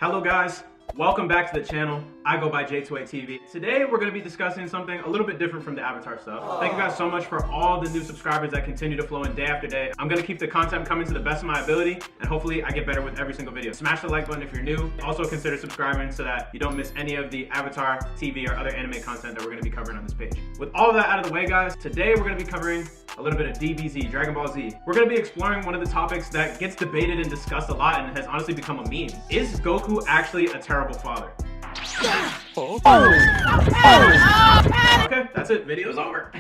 Hello guys, welcome back to the channel. I go by J2ATV. Today we're going to be discussing something a little bit different from the Avatar stuff. Thank you guys so much for all the new subscribers that continue to flow in day after day. I'm going to keep the content coming to the best of my ability, and hopefully I get better with every single video. Smash the like button if you're new. Also consider subscribing so that you don't miss any of the Avatar, TV, or other anime content that we're going to be covering on this page. With all of that out of the way guys, today we're going to be covering a little bit of DBZ, Dragon Ball Z. We're going to be exploring one of the topics that gets debated and discussed a lot and has honestly become a meme. Is Goku actually a terrible father? Okay, that's it. Video's over.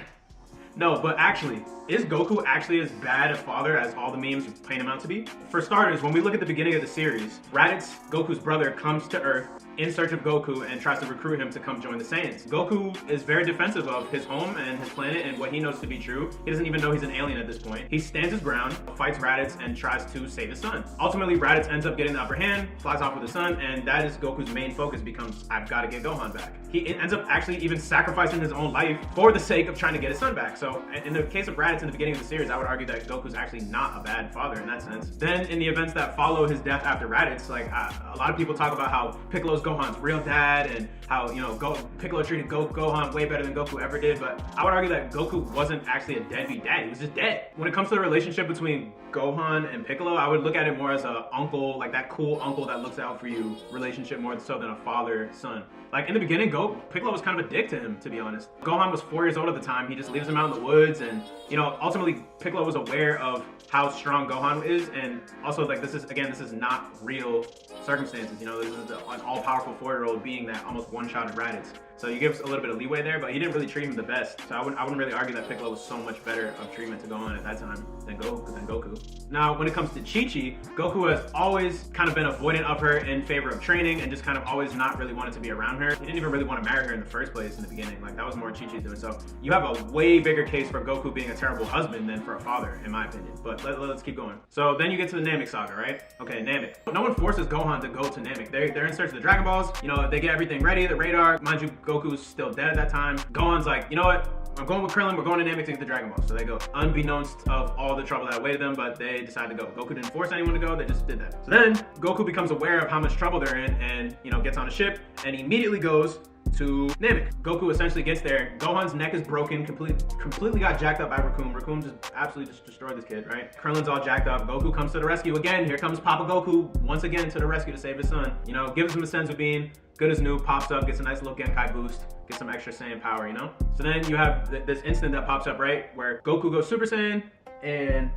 No, but actually, is Goku actually as bad a father as all the memes paint him out to be? For starters, when we look at the beginning of the series, Raditz, Goku's brother, comes to Earth in search of Goku and tries to recruit him to come join the Saiyans. Goku is very defensive of his home and his planet and what he knows to be true. He doesn't even know he's an alien at this point. He stands his ground, fights Raditz, and tries to save his son. Ultimately, Raditz ends up getting the upper hand, flies off with his son, and that is Goku's main focus becomes, I've got to get Gohan back. He ends up actually even sacrificing his own life for the sake of trying to get his son back. So in the case of Raditz in the beginning of the series, I would argue that Goku's actually not a bad father in that sense. Then in the events that follow his death after Raditz, like a lot of people talk about how Piccolo's Gohan's real dad and how, you know, Piccolo treated Gohan way better than Goku ever did, but I would argue that Goku wasn't actually a deadbeat dad. He was just dead. When it comes to the relationship between Gohan and Piccolo, I would look at it more as a uncle, like that cool uncle that looks out for you relationship more so than a father-son. Like in the beginning, Piccolo was kind of a dick to him, to be honest. Gohan was 4 years old at the time. He just leaves him out in the woods, and you know, ultimately Piccolo was aware of how strong Gohan is, and also like this is not real circumstances. You know, this is an all-powerful 4-year-old being that almost one-shotted Raditz. So you give us a little bit of leeway there, but he didn't really treat him the best. So I wouldn't really argue that Piccolo was so much better of treatment to Gohan at that time than Goku. Now, when it comes to Chi-Chi, Goku has always kind of been avoidant of her in favor of training and just kind of always not really wanted to be around her. He didn't even really want to marry her in the first place in the beginning. Like that was more Chi-Chi doing. So you have a way bigger case for Goku being a terrible husband than for a father, in my opinion. But let's keep going. So then you get to the Namek saga, right? Okay, Namek. No one forces Gohan to go to Namek. They're in search of the Dragon Balls. You know, they get everything ready, the radar. Mind you, Goku's still dead at that time. Gohan's like, you know what? I'm going with Krillin, we're going to Namek to get the Dragon Balls. So they go, unbeknownst of all the trouble that awaited them, but they decide to go. Goku didn't force anyone to go, they just did that. So then Goku becomes aware of how much trouble they're in and, you know, gets on a ship and immediately goes to Namek. Goku essentially gets there. Gohan's neck is broken, completely got jacked up by Raccoon. Raccoon just absolutely just destroyed this kid, right? Krillin's all jacked up. Goku comes to the rescue again. Here comes Papa Goku once again to the rescue to save his son. You know, gives him a sense of being good as new, pops up, gets a nice little Genkai boost, gets some extra Saiyan power, you know? So then you have this instant that pops up, right? Where Goku goes Super Saiyan and,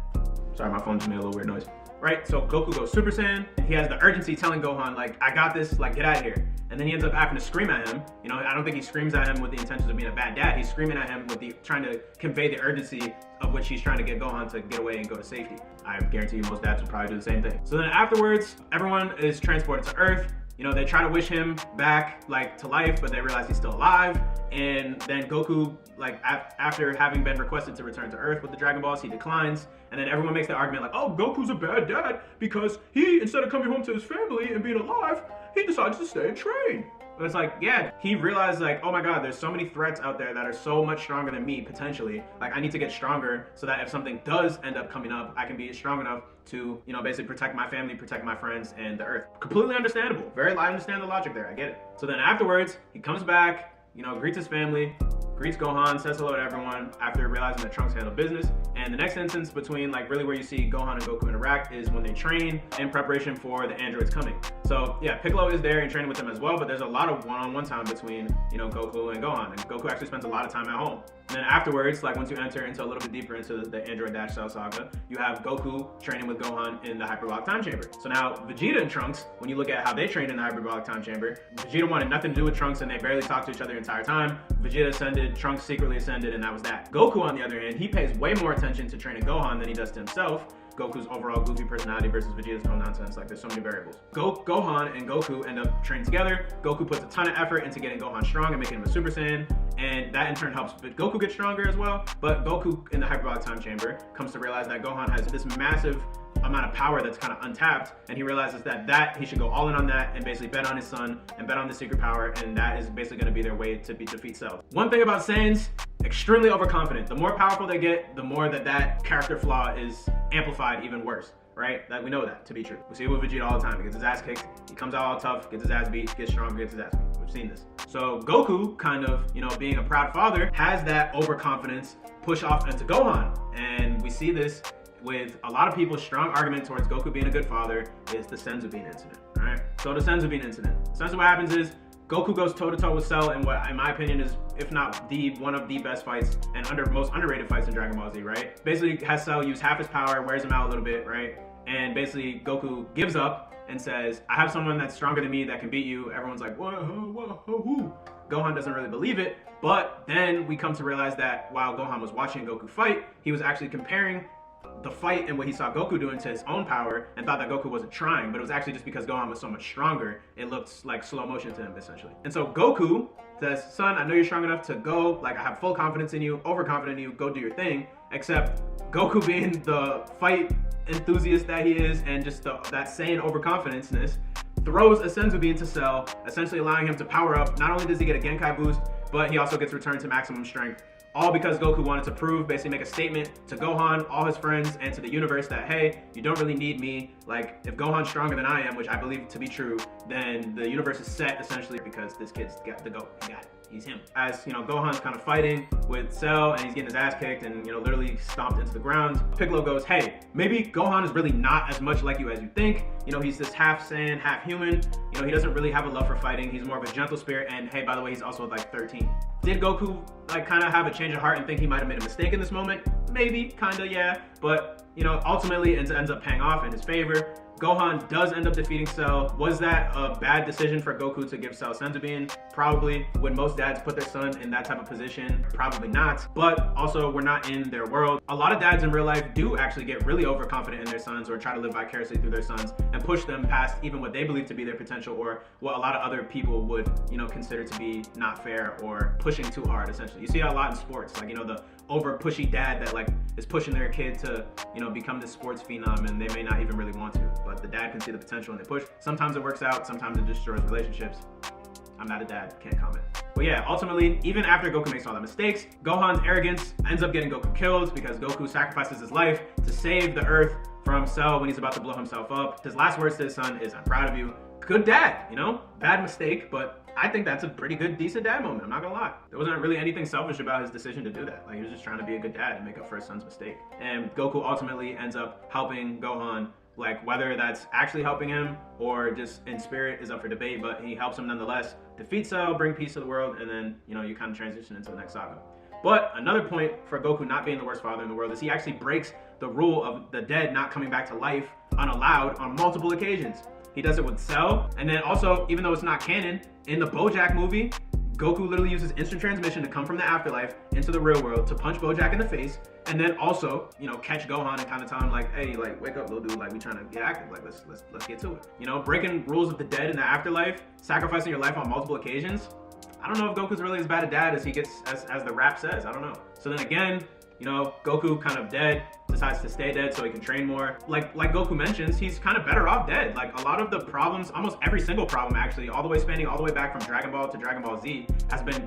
sorry, my phone just made a little weird noise. Right, so Goku goes Super Saiyan. He has the urgency telling Gohan, like, I got this, like, get out of here. And then he ends up having to scream at him. You know, I don't think he screams at him with the intentions of being a bad dad. He's screaming at him with trying to convey the urgency of which he's trying to get Gohan to get away and go to safety. I guarantee you most dads would probably do the same thing. So then afterwards, everyone is transported to Earth. You know, they try to wish him back, like, to life, but they realize he's still alive. And then Goku, like, after having been requested to return to Earth with the Dragon Balls, he declines. And then everyone makes the argument like, oh, Goku's a bad dad because he, instead of coming home to his family and being alive, he decides to stay and train. But it's like, yeah, he realized like, oh my God, there's so many threats out there that are so much stronger than me, potentially. Like, I need to get stronger so that if something does end up coming up, I can be strong enough to, you know, basically protect my family, protect my friends, and the Earth. Completely understandable. I understand the logic there, I get it. So then afterwards, he comes back, you know, greets his family, greets Gohan, says hello to everyone after realizing that Trunks handled business. And the next instance between like really where you see Gohan and Goku interact is when they train in preparation for the androids coming. So yeah, Piccolo is there and training with them as well, but there's a lot of one-on-one time between, you know, Goku and Gohan. And Goku actually spends a lot of time at home. And then afterwards, like once you enter into a little bit deeper into the Android Dash Cell saga, you have Goku training with Gohan in the hyperbolic time chamber. So now Vegeta and Trunks, when you look at how they trained in the hyperbolic time chamber, Vegeta wanted nothing to do with Trunks and they barely talked to each other the entire time. Vegeta ascended, Trunks secretly ascended, and that was that. Goku, on the other hand, he pays way more attention to training Gohan than he does to himself. Goku's overall goofy personality versus Vegeta's no nonsense. Like, there's so many variables. Gohan and Goku end up training together. Goku puts a ton of effort into getting Gohan strong and making him a Super Saiyan, and that in turn helps Goku get stronger as well. But Goku in the hyperbolic time chamber comes to realize that Gohan has this massive amount of power that's kind of untapped, and he realizes that he should go all in on that and basically bet on his son and bet on the secret power, and that is basically going to be their way to defeat Cell. One thing about Saiyans, extremely overconfident. The more powerful they get, the more that character flaw is amplified even worse. right? That we know that to be true. We see it with Vegeta all the time. He gets his ass kicked, he comes out all tough, gets his ass beat, gets stronger, gets his ass beat. We've seen this. So Goku, kind of, you know, being a proud father, has that overconfidence push off into Gohan. And we see this with a lot of people's strong argument towards Goku being a good father is the Senzu Bean incident, all right? So the Senzu Bean incident. Essentially what happens is Goku goes toe-to-toe with Cell in what, in my opinion, is, if not one of the best fights and most underrated fights in Dragon Ball Z, right? Basically has Cell use half his power, wears him out a little bit, right? And basically Goku gives up and says, I have someone that's stronger than me that can beat you. Everyone's like, whoa. Gohan doesn't really believe it, but then we come to realize that while Gohan was watching Goku fight, he was actually comparing the fight and what he saw Goku doing to his own power and thought that Goku wasn't trying, but it was actually just because Gohan was so much stronger, it looked like slow motion to him, essentially. And so Goku says, son, I know you're strong enough to go, like I have full confidence in you, overconfident in you, go do your thing, except Goku being the fight enthusiast that he is and just that sane overconfidence-ness, throws a Senzu Bean to Cell, essentially allowing him to power up. Not only does he get a Genkai boost, but he also gets returned to maximum strength. All because Goku wanted to prove, basically make a statement to Gohan, all his friends, and to the universe that, hey, you don't really need me. Like, if Gohan's stronger than I am, which I believe to be true, then the universe is set, essentially, because this kid's got the GOAT. He got it. He's him. As, you know, Gohan's kind of fighting with Cell, and he's getting his ass kicked and, you know, literally stomped into the ground. Piccolo goes, hey, maybe Gohan is really not as much like you as you think. You know, he's this half Saiyan, half human. You know, he doesn't really have a love for fighting. He's more of a gentle spirit, and hey, by the way, he's also like 13. Did Goku like kind of have a change of heart and think he might have made a mistake in this moment? Maybe, kind of, yeah. But, you know, ultimately it ends up paying off in his favor. Gohan does end up defeating Cell. Was that a bad decision for Goku to give Cell Senzu Bean? Probably. Would most dads put their son in that type of position? Probably not. But also, we're not in their world. A lot of dads in real life do actually get really overconfident in their sons or try to live vicariously through their sons and push them past even what they believe to be their potential or what a lot of other people would, you know, consider to be not fair or pushing too hard, essentially. You see that a lot in sports, like, you know, the over pushy dad that like is pushing their kid to, you know, become this sports phenom and they may not even really want to, but the dad can see the potential and they push. Sometimes it works out, sometimes it destroys relationships. I'm not a dad, can't comment. But yeah, ultimately, even after Goku makes all the mistakes, Gohan's arrogance ends up getting Goku killed because Goku sacrifices his life to save the Earth from Cell when he's about to blow himself up. His last words to his son is, I'm proud of you. Good dad, you know? Bad mistake, but I think that's a pretty good, decent dad moment, I'm not gonna lie. There wasn't really anything selfish about his decision to do that. Like, he was just trying to be a good dad and make up for his son's mistake. And Goku ultimately ends up helping Gohan, like whether that's actually helping him or just in spirit is up for debate, but he helps him nonetheless defeat Cell, bring peace to the world, and then, you know, you kind of transition into the next saga. But another point for Goku not being the worst father in the world is he actually breaks the rule of the dead not coming back to life unallowed on multiple occasions. He does it with Cell, and then also, even though it's not canon, in the BoJack movie, Goku literally uses instant transmission to come from the afterlife into the real world to punch BoJack in the face, and then also, you know, catch Gohan and kind of tell him like, hey, like, wake up, little dude, like, we trying to get active, like, let's get to it. You know, breaking rules of the dead in the afterlife, sacrificing your life on multiple occasions. I don't know if Goku's really as bad a dad as he gets, as the rap says, I don't know. So then again, you know, Goku kind of dead, decides to stay dead so he can train more. Like Goku mentions, he's kind of better off dead. Like, a lot of the problems, almost every single problem actually, spanning all the way back from Dragon Ball to Dragon Ball Z, has been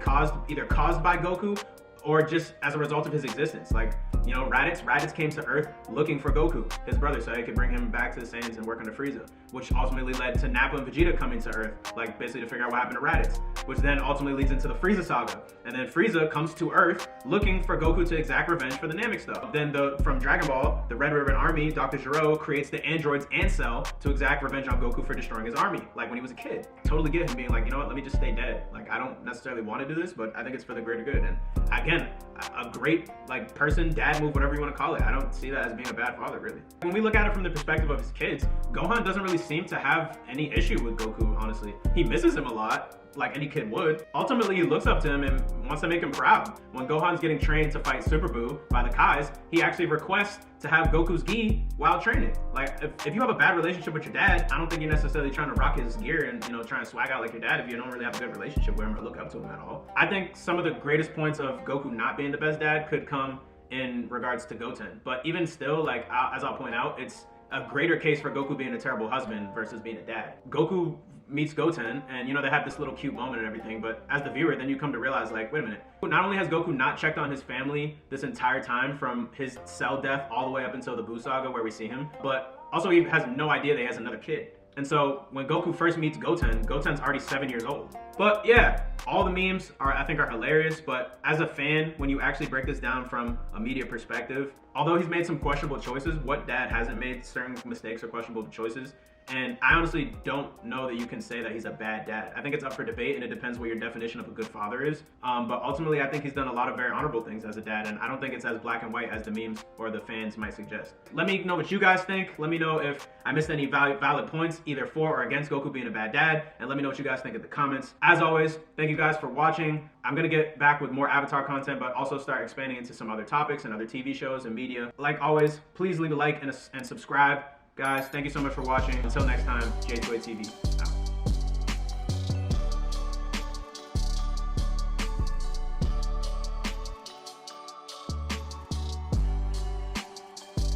either caused by Goku or just as a result of his existence. Like, you know, Raditz came to Earth looking for Goku, his brother, so he could bring him back to the Saiyans and work under Frieza, which ultimately led to Nappa and Vegeta coming to Earth, like basically to figure out what happened to Raditz, which then ultimately leads into the Frieza saga. And then Frieza comes to Earth looking for Goku to exact revenge for the Namek stuff. Then from Dragon Ball, the Red Ribbon Army, Dr. Gero creates the androids and Cell to exact revenge on Goku for destroying his army, like when he was a kid. Totally get him being like, you know what, let me just stay dead. Like, I don't necessarily want to do this, but I think it's for the greater good. And again, a great like person, dad move, whatever you want to call it. I don't see that as being a bad father, really. When we look at it from the perspective of his kids, Gohan doesn't really seem to have any issue with Goku, honestly. He misses him a lot, like any kid would. Ultimately, he looks up to him and wants to make him proud. When Gohan's getting trained to fight Super Buu by the Kais, he actually requests to have Goku's gi while training. Like, if you have a bad relationship with your dad, I don't think you're necessarily trying to rock his gear and, you know, trying to swag out like your dad if you don't really have a good relationship with him or look up to him at all. I think some of the greatest points of Goku not being the best dad could come in regards to Goten. But even still, like, as I'll point out, it's a greater case for Goku being a terrible husband versus being a dad. Goku meets Goten, and, you know, they have this little cute moment and everything, but as the viewer, then you come to realize, like, wait a minute. Not only has Goku not checked on his family this entire time from his Cell death all the way up until the Buu saga where we see him, but Also, he has no idea that he has another kid. And so when Goku first meets Goten, Goten's already 7 years old. But yeah, all the memes I think are hilarious, but as a fan, when you actually break this down from a media perspective, although he's made some questionable choices, what dad hasn't made certain mistakes or questionable choices? And I honestly don't know that you can say that he's a bad dad. I think it's up for debate, and it depends what your definition of a good father is. But ultimately, I think he's done a lot of very honorable things as a dad, and I don't think it's as black and white as the memes or the fans might suggest. Let me know what you guys think. Let me know if I missed any valid points, either for or against Goku being a bad dad, and let me know what you guys think in the comments. As always, thank you guys for watching. I'm gonna get back with more Avatar content, but also start expanding into some other topics and other TV shows and media. Like always, please leave a like and subscribe. Guys, thank you so much for watching. Until next time, J2A TV out.